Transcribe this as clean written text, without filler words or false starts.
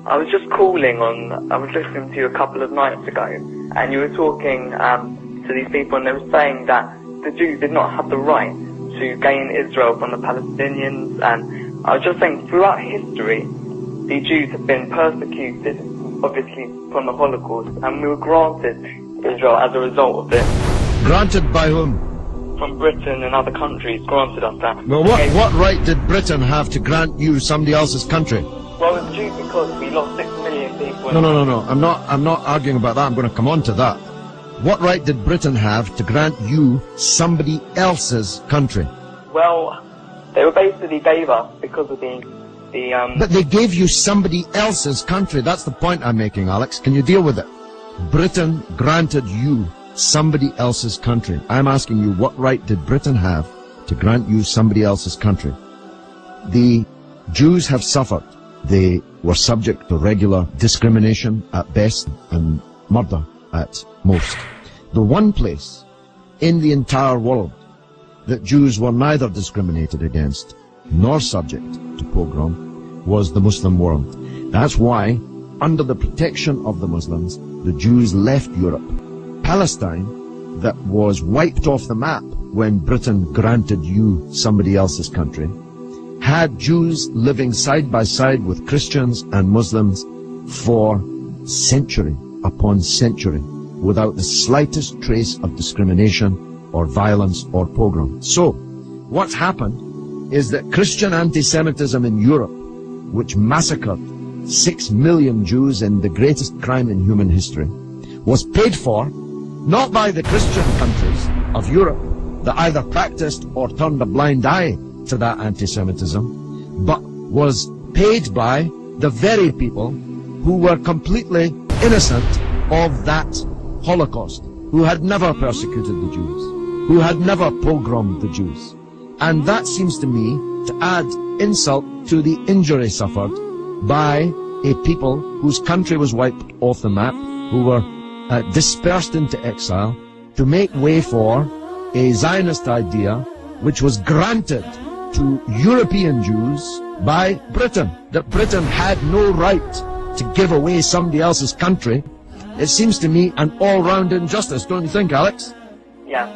I was just I was listening to you a couple of nights ago, and you were talking to these people, and they were saying that the Jews did not have the right to gain Israel from the Palestinians, and I was just saying, throughout history, the Jews have been persecuted, obviously, from the Holocaust, and we were granted Israel as a result of this. Granted by whom? From Britain and other countries granted us that. Well, what right did Britain have to grant you somebody else's country? Well, it's due because we lost 6 million people. No. I'm not arguing about that. I'm going to come on to that. What right did Britain have to grant you somebody else's country? Well, they were basically gave us because of the But they gave you somebody else's country. That's the point I'm making, Alex. Can you deal with it? Britain granted you somebody else's country. I'm asking you, what right did Britain have to grant you somebody else's country? The Jews have suffered. They were subject to regular discrimination at best and murder at most. The one place in the entire world that Jews were neither discriminated against nor subject to pogrom was the Muslim world. That's why, under the protection of the Muslims, the Jews left Europe. Palestine, that was wiped off the map when Britain granted you somebody else's country, had Jews living side by side with Christians and Muslims for century upon century without the slightest trace of discrimination or violence or pogrom. So, what's happened is that Christian anti-Semitism in Europe, which massacred 6 million Jews in the greatest crime in human history, was paid for not by the Christian countries of Europe that either practiced or turned a blind eye to that anti-Semitism, but was paid by the very people who were completely innocent of that Holocaust, who had never persecuted the Jews, who had never pogromed the Jews. And that seems to me to add insult to the injury suffered by a people whose country was wiped off the map, who were dispersed into exile, to make way for a Zionist idea which was granted to European Jews by Britain, that Britain had no right to give away somebody else's country. It seems to me an all-round injustice, don't you think, Alex? Yeah.